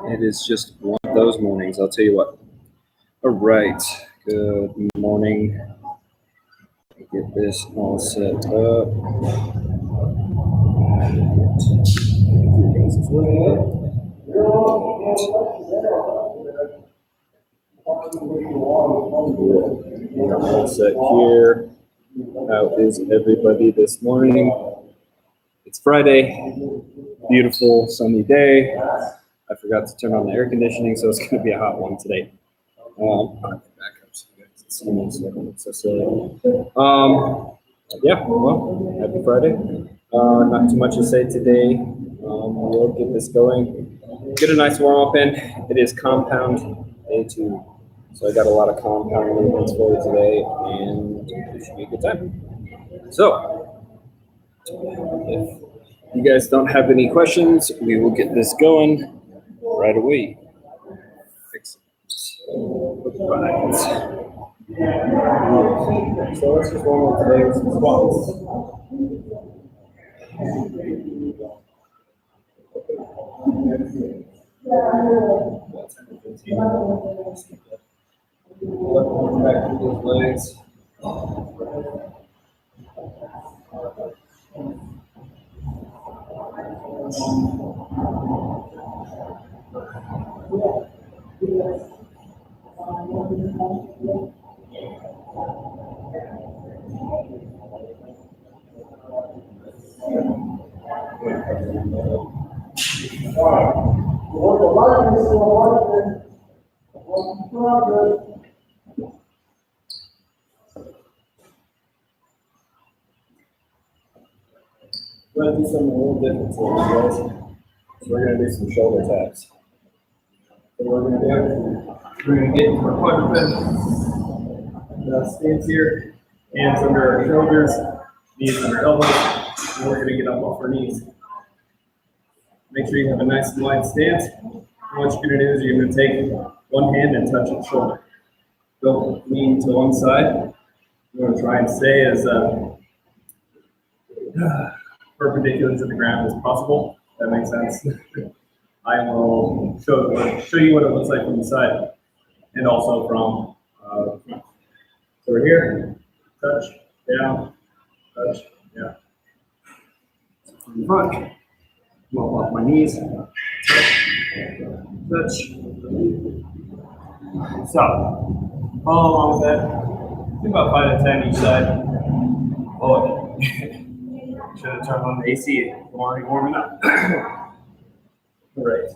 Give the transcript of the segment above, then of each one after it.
It is just one of those mornings, I'll tell you what. All right, good morning. Get this all set up. All set here. How is everybody this morning? It's Friday, beautiful sunny day. I forgot to turn on the air conditioning, so it's going to be a hot one today. Back up so you guys can see me, so I don't look so silly. Yeah, well, happy Friday. Not too much to say today. We'll get this going. Get a nice warm up in. It is compound day 2. So I got a lot of compound movements for you today, and it should be a good time. So, if you guys don't have any questions, we will get this going right away. Right. So let's just warm up today with some squats. Back to those legs. We're going to do something a little different today, guys. So we're going to do some shoulder taps. So what we're going to do, we're going to get into our quadruped stance here, hands under our shoulders, knees under elbows, and we're going to get up off our knees. Make sure you have a nice and wide stance. And what you're going to do is you're going to take one hand and touch each shoulder. Don't lean to one side. You're going to try and stay as perpendicular to the ground as possible. That makes sense. I will show you what it looks like from the side and also from the front. So we're here, touch, down, touch, down. So from the front, roll off my knees, touch. So follow along with that. Do about 5 to 10 each side. Oh, should have turned on the AC. I'm already warming up. Great.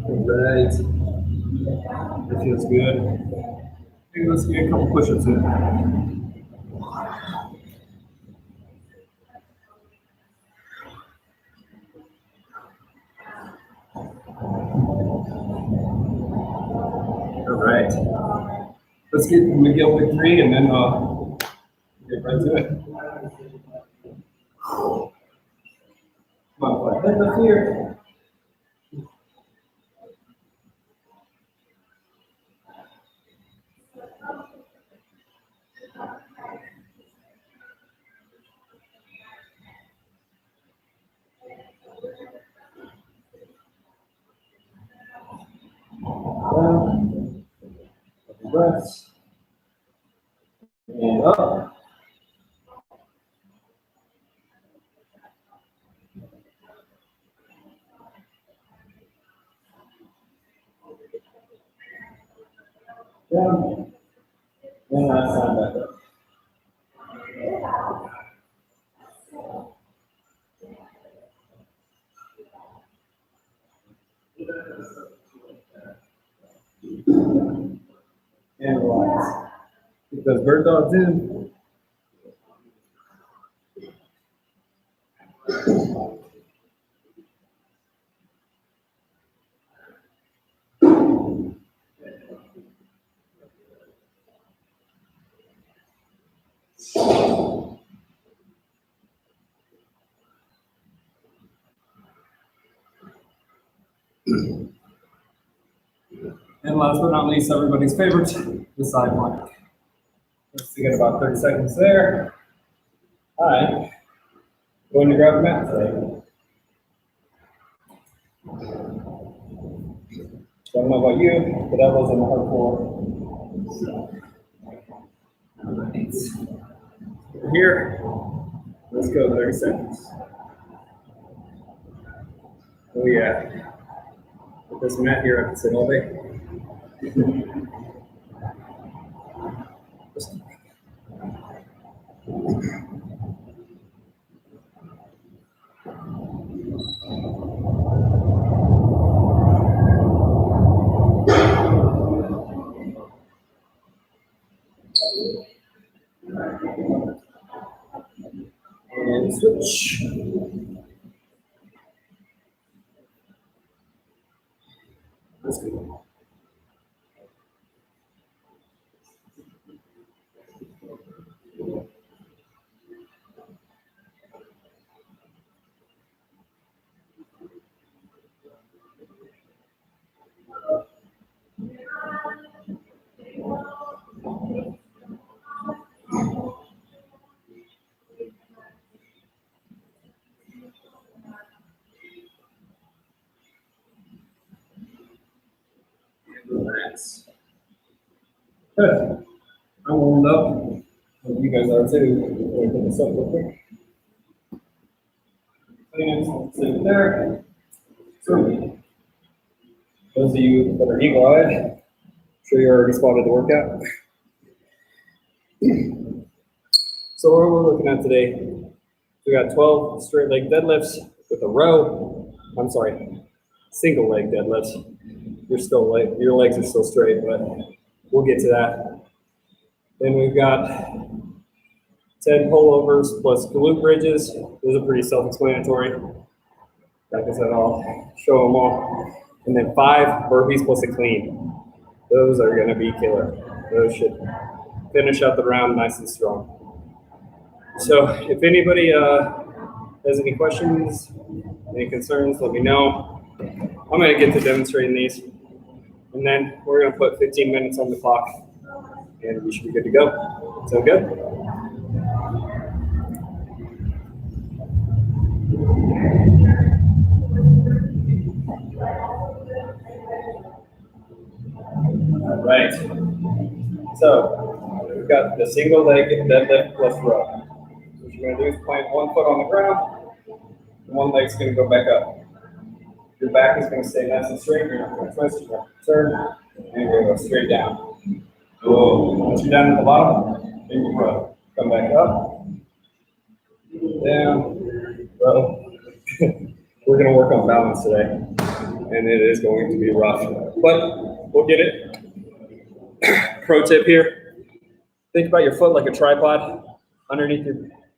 Right. That feels good. Maybe let's get a couple push-ups in. All right. Let's get McGill with 3 and then get right to it. Come on, head up here. Breaths. And up. Down. And last time back up. And relax. Get those bird dogs in. And last but not least, everybody's favorite, the side plank. Let's get about 30 seconds there. All right. Going to grab a mat today. Don't know about you, but that wasn't a hard floor. So. All right. Over here. Let's go 30 seconds. Oh yeah. With this mat here, I can sit all day. And switch. Let's go. Relax. Good. I'm warmed up. Hope you guys are too. Let me put this up real quick. Sit there. So, those of you that are eagle-eyed, I'm sure you already spotted the workout. So what we're looking at today, we got 12 straight leg deadlifts with a row. I'm sorry, single leg deadlifts. Your legs are still straight, but we'll get to that. Then we've got 10 pullovers plus glute bridges. Those are pretty self-explanatory. Like I said, I'll show them all. And then 5 burpees plus a clean. Those are going to be killer. Those should finish out the round nice and strong. So if anybody has any questions, any concerns, let me know. I'm going to get to demonstrating these. And then we're going to put 15 minutes on the clock. And we should be good to go. Sound good? All right. So we've got the single leg deadlift plus row. What you're going to do is plant one foot on the ground, and one leg's going to go back up. Your back is going to stay nice and straight. You're not going to twist, you're not going to turn, and you're going to go straight down. Once you're down at the bottom, then you row. Come back up, down, row. We're going to work on balance today, and it is going to be rough, but we'll get it. Pro tip here, think about your foot like a tripod, underneath your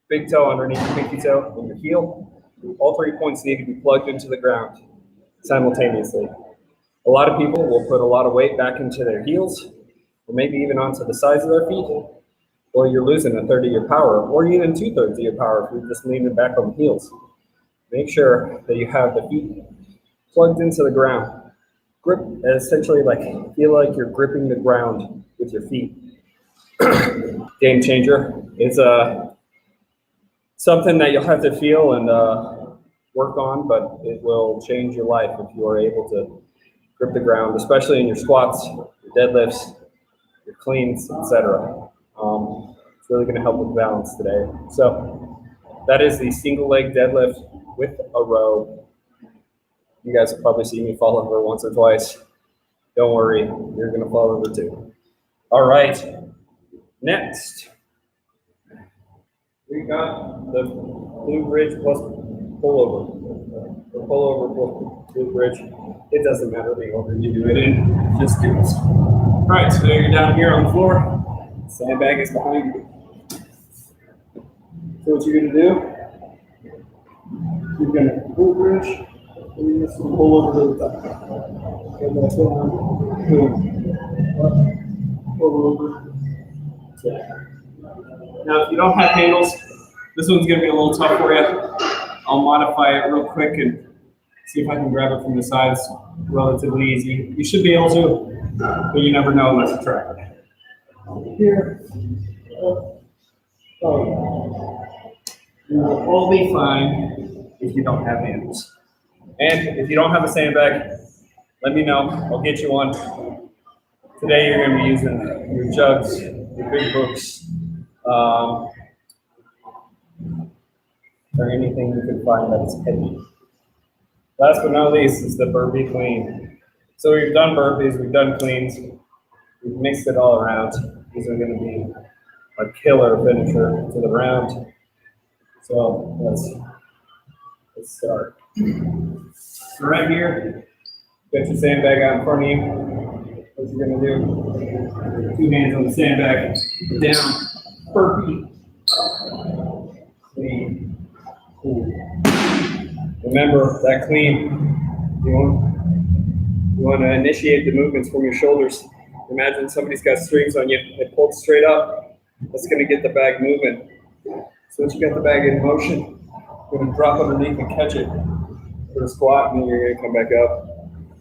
big toe, underneath your pinky toe, and your heel. All 3 points need to be plugged into the ground simultaneously. A lot of people will put a lot of weight back into their heels, or maybe even onto the sides of their feet, or you're losing a third of your power, or even 2/3 of your power if you're just leaning back on the heels. Make sure that you have the feet plugged into the ground. Grip, essentially feel like you're gripping the ground with your feet. Game changer. It's something that you'll have to feel and work on, but it will change your life if you are able to grip the ground, especially in your squats, your deadlifts, your cleans, etc. It's really going to help with balance today. So that is the single leg deadlift with a row. You guys have probably seen me fall over once or twice. Don't worry, you're going to fall over too. All right, next. We got the glute bridge plus pullover. The pullover plus glute bridge. It doesn't matter the order you do it in, just do it. All right, so you're down here on the floor. Sandbag is behind you. So what you're going to do, you're going to glute bridge. And just pull over to the top. Get that down. Boom. Up. Pull over. Yeah. Now, if you don't have handles, this one's going to be a little tough for you. I'll modify it real quick and See if I can grab it from the sides. Relatively easy. You should be able to, but you never know unless you try it. Here. Oh. You will all be fine if you don't have handles. And if you don't have a sandbag, let me know. I'll get you one. Today you're going to be using your jugs, your big hooks, or anything you can find that is heavy. Last but not least is the Burpee Clean. So we've done burpees, we've done cleans, we've mixed it all around. These are going to be a killer finisher to the round. So let's start. So right here, got your sandbag out in front of you. What you're going to do, 2 hands on the sandbag, down, burpee, clean. Remember that clean, you want to initiate the movements from your shoulders. Imagine somebody's got strings on you, they pulled straight up. That's going to get the bag moving. So once you got the bag in motion, you're going to drop underneath and catch it for a squat, and then you're going to come back up.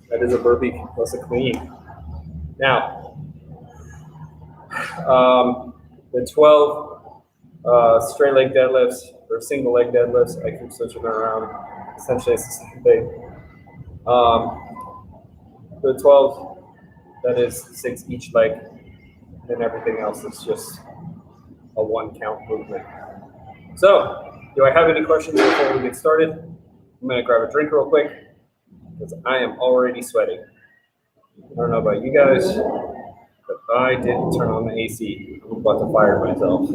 That is a burpee plus a clean. Now, the 12 straight leg deadlifts or single leg deadlifts, I keep switching around. Essentially, it's the same thing. The 12, that is 6 each leg, and everything else is just a 1 count movement. So, do I have any questions before we get started? I'm going to grab a drink real quick because I am already sweating. I don't know about you guys, but I didn't turn on the AC. I'm about to fire myself.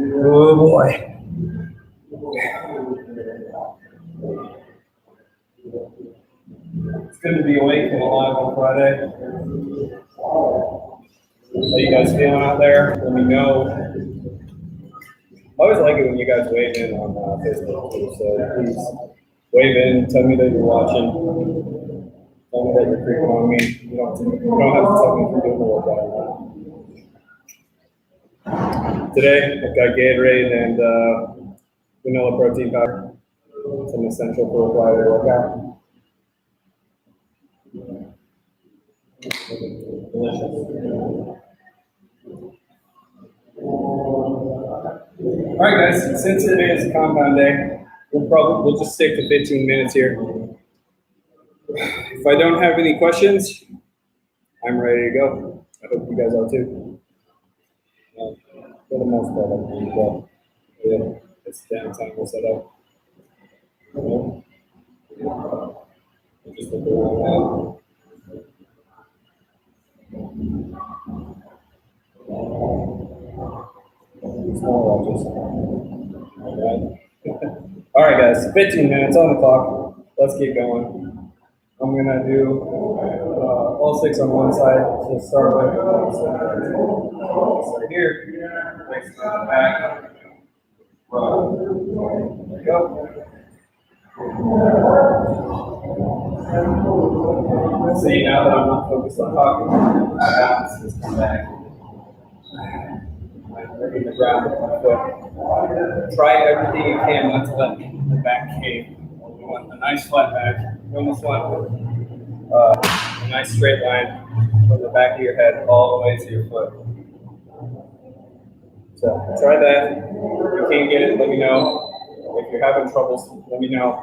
Oh boy. It's good to be awake and alive on Friday. How you guys feeling out there? Let me know. I always like it when you guys wave in on Facebook too, so please wave in, tell me that you're watching, tell me that you're creeping on me. You don't have to tell me if you're doing the workout. Today, I've got Gatorade and vanilla protein powder. It's an essential for a Friday workout. Delicious. All right, guys. Since it is compound day, we'll just stick to 15 minutes here. If I don't have any questions, I'm ready to go. I hope you guys are too. For the most part, I'm ready to go. Yeah, it's downtime. We'll set up. Just look around. All right, guys, 15 minutes on the clock. Let's get going. I'm going to do all 6 on one side to start with. So here, next to the back. There we go. See, now that I'm not focused on talking, my balance has come back. I'm in the ground with my foot. Try everything you can not to let the back cave. You want a nice flat back. You almost want a nice straight line from the back of your head all the way to your foot. So try that. If you can't get it, let me know. If you're having troubles, let me know.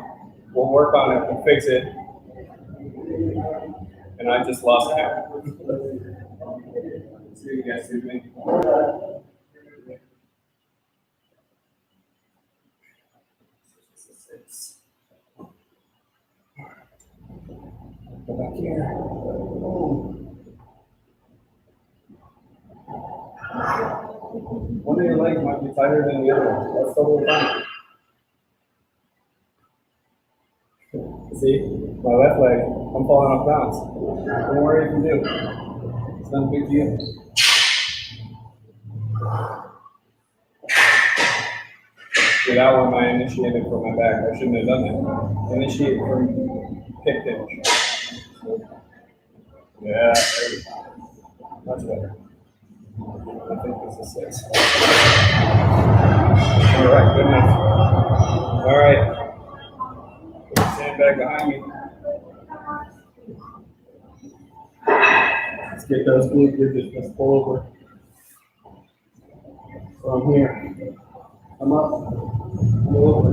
We'll work on it. We'll fix it. And I just lost count. See you guys see me. Go back here. One of your legs might be tighter than the other. That's totally fine. See, my left leg, I'm falling off balance. Don't worry if you do. It's not a big deal. See, that one I initiated from my back. I shouldn't have done that. Initiate from hip hinge. Yeah, much better. I think this is 6. All right, good enough. All right. sandbag behind me. Let's get those glute bridges. Let's pull over. So I'm here. I'm up. I'm over.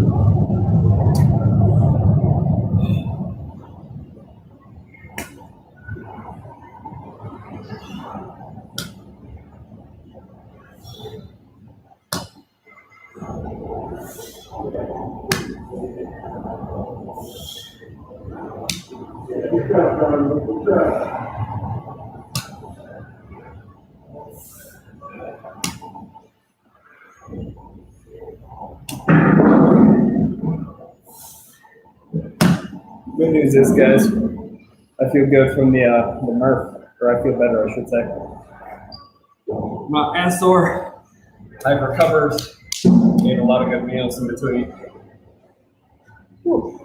Good news is, guys, I feel good from the Murph, or I feel better, I should say. I'm not as sore. I've recovered. Ate a lot of good meals in between. Whew.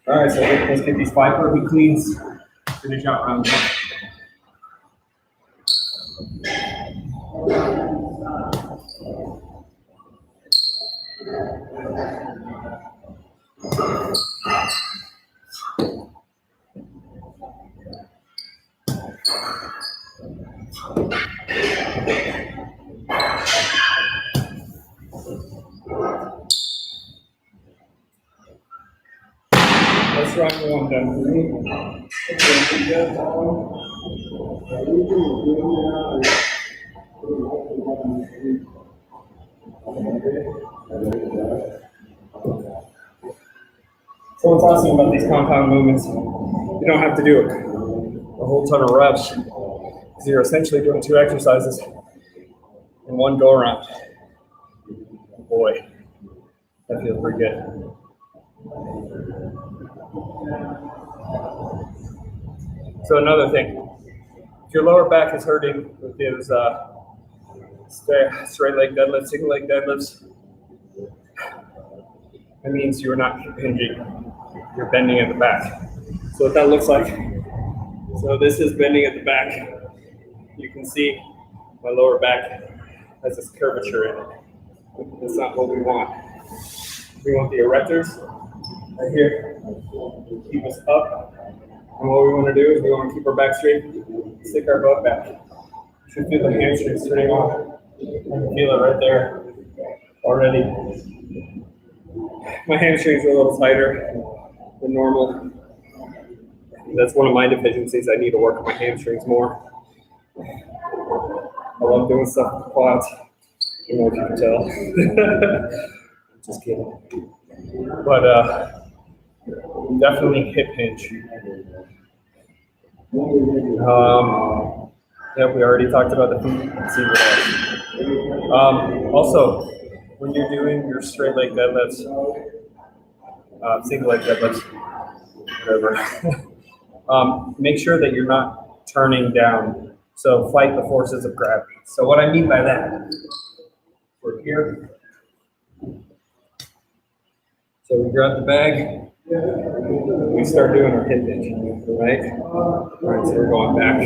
All right, so let's get these 5 Burpee Cleans. Finish out round 1. Let's round 1 done for me. So what's awesome about these compound movements, you don't have to do a whole ton of reps, because you're essentially doing 2 exercises in 1 go around. Boy, that feels pretty good. So another thing, if your lower back is hurting with those straight leg deadlifts, single leg deadlifts, that means you are not hinging, you're bending at the back. So what that looks like, so this is bending at the back. You can see my lower back has this curvature in it. That's not what we want. We want the erectors right here, keep us up. And what we want to do is we want to keep our back straight, stick our butt back. You should feel the hamstrings turning on. I can feel it right there already. My hamstrings are a little tighter than normal. That's one of my deficiencies. I need to work on my hamstrings more. I love doing stuff with the quads. I don't know if you can tell. Just kidding. But definitely hip hinge. Yeah, we already talked about the feet. Also, when you're doing your straight leg deadlifts, single leg deadlifts, whatever, make sure that you're not turning down. So fight the forces of gravity. So what I mean by that, we're here. So we grab the bag. We start doing our hip hinge, right? All right, so we're going back.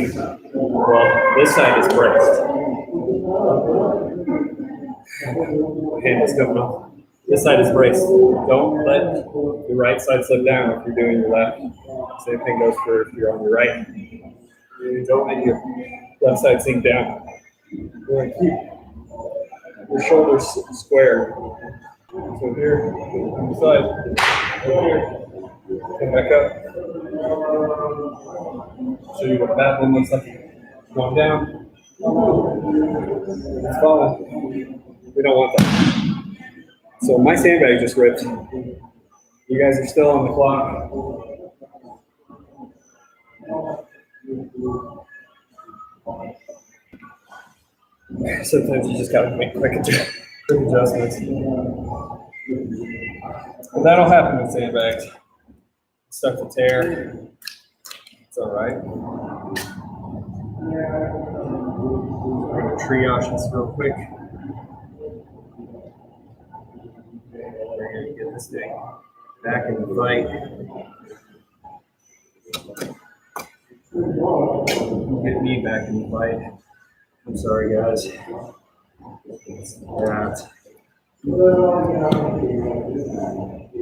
Well, this side is braced. Hand is coming up. This side is braced. Don't let the right side slip down if you're doing your left. Same thing goes for if you're on your right. Don't let your left side sink down. You're going to keep your shoulders square. So here, on the side, over here, come back up. Show you what that one looks like. Going down. It's falling. We don't want that. So my sandbag just ripped. You guys are still on the clock. Sometimes you just gotta make quick adjustments. And that'll happen with sandbags. Stuck to tear. It's all right. I'm gonna triage this real quick. We're gonna get this thing back in the fight. Get me back in the fight. I'm sorry, guys. That. So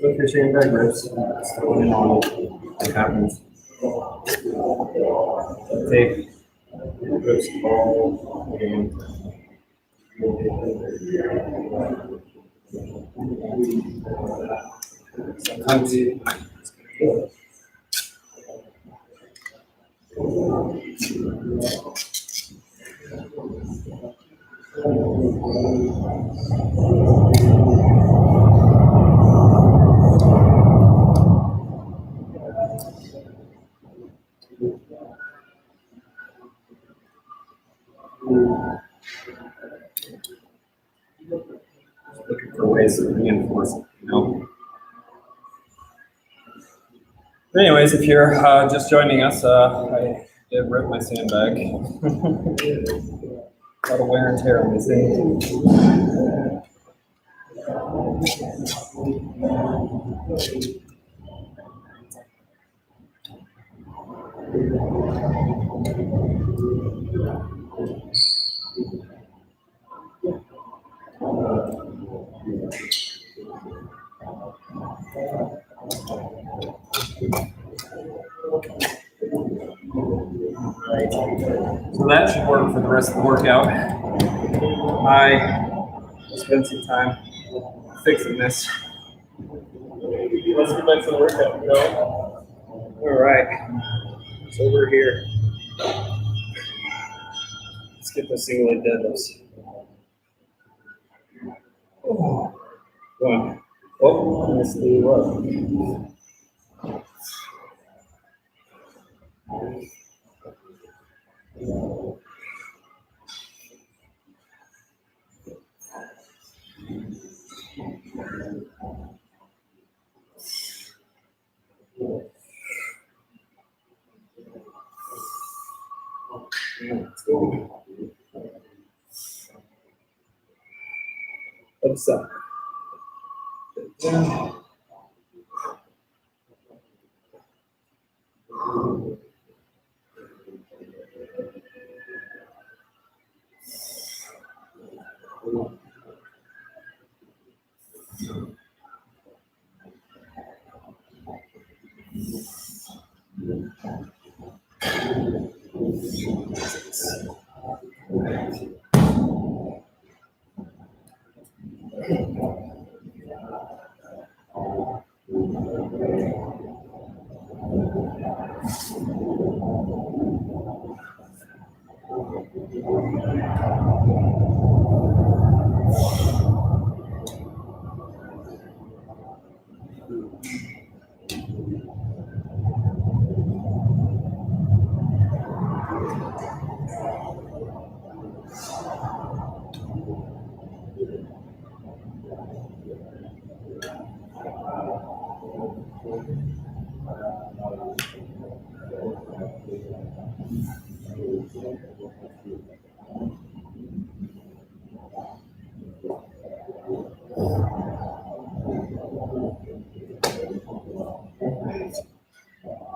if your sandbag rips, just throw it on. It happens. Take rips all and sometimes looking for ways to reinforce it, you know. But anyways, if you're just joining us, I did rip my sandbag. A lot of wear and tear on this thing. Right. So that should work for the rest of the workout. I will spend some time fixing this. Let's get back to the workout, you know? All right. So we're here. Let's get the single-leg deadlifts. One. Oh, let's do what? Other side.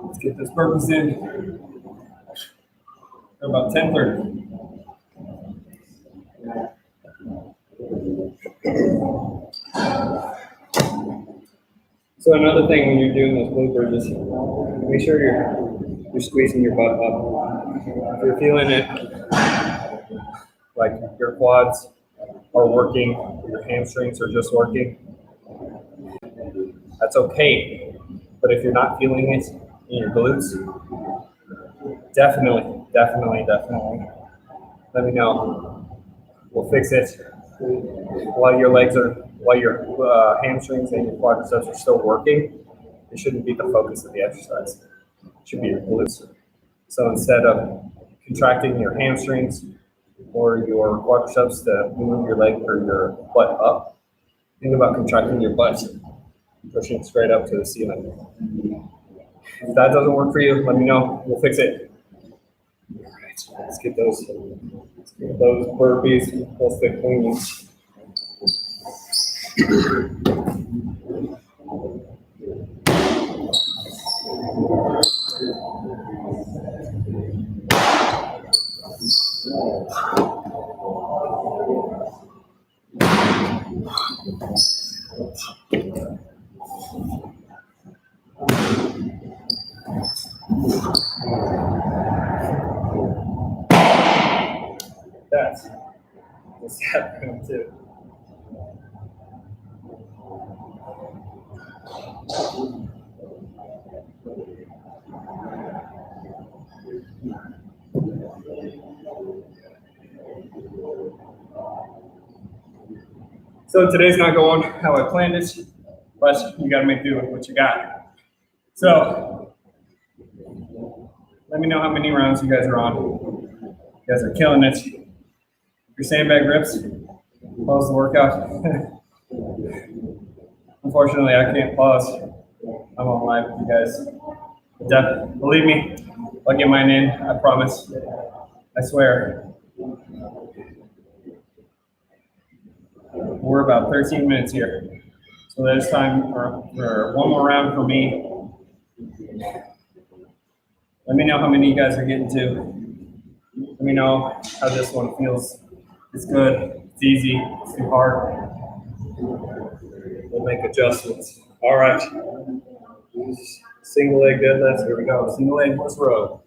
Let's get this purpose in. About 10:30. So another thing when you're doing those bloopers is make sure you're squeezing your butt up. If you're feeling it, like your quads are working, your hamstrings are just working, that's okay. But if you're not feeling it in your glutes, definitely let me know. We'll fix it while your hamstrings and your quadriceps are still working. It shouldn't be the focus of the exercise. It should be your glutes. So instead of contracting your hamstrings or your quadriceps to move your leg or your butt up, think about contracting your butt, pushing it straight up to the ceiling. If that doesn't work for you, let me know. We'll fix it. All right, let's get those burpees plus the cleans. That's the step room too. So today's not going how I planned it, but you gotta make do with what you got. So let me know how many rounds you guys are on. You guys are killing it. If your sandbag rips, pause the workout. Unfortunately, I can't pause. I'm on live with you guys. Believe me, I'll get mine in. I promise. I swear. We're about 13 minutes here. So there's time for one more round for me. Let me know how many you guys are getting to. Let me know how this one feels. It's good, it's easy, it's too hard. We'll make adjustments. All right. Single leg deadlifts, here we go. Single leg deadlift row.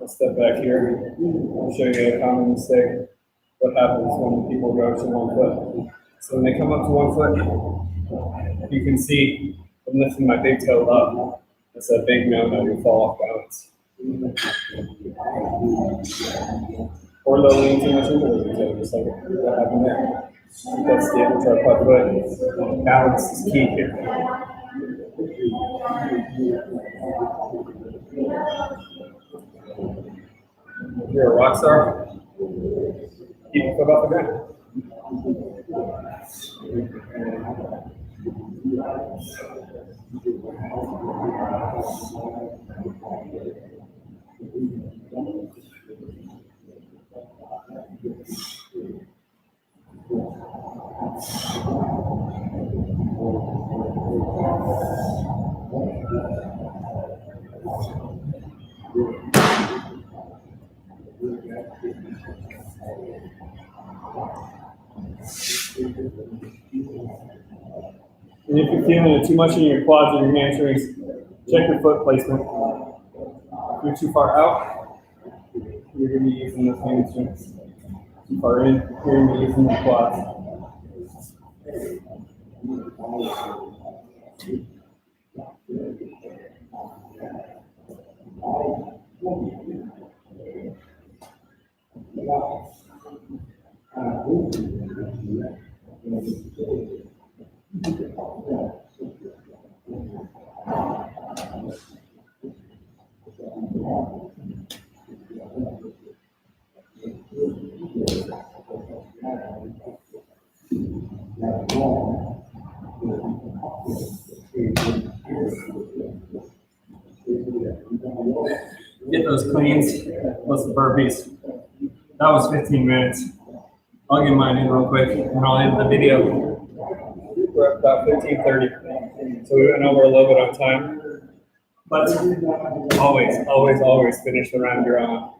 I'll step back here. I'll show you a common mistake. What happens when people go to 1 foot. So when they come up to 1 foot, you can see I'm lifting my big toe up. That's a big no-no, you fall off balance. Or they'll lean too much into the toe, just like what happened there. That's the other tripod foot. Balance is key here. If you're a rock star, keep your foot off the ground. And if you're feeling it too much in your quads or your hamstrings, check your foot placement. If you're too far out, you're going to be using the hamstrings. Too far in, you're going to be using the quads. Get those cleans, plus the burpees. That was 15 minutes. I'll get mine in real quick and I'll end the video. We're at about 15:30. So we went over a little bit on time. But always finish the round you're on.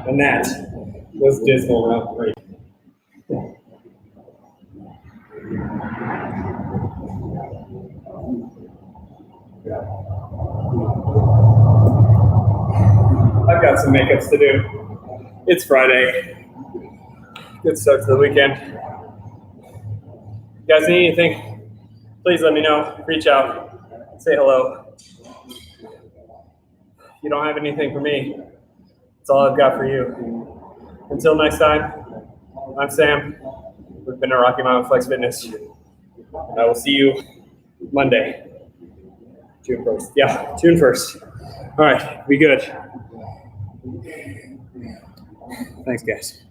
And that was dismal round 3. I've got some makeups to do. It's Friday. Good start to the weekend. You guys need anything? Please let me know. Reach out. Say hello. If you don't have anything for me, that's all I've got for you. Until next time, I'm Sam. We've been at Rocky Mountain Flex Fitness. And I will see you Monday. June 1st. Yeah, June 1st. All right, be good. Thanks, guys.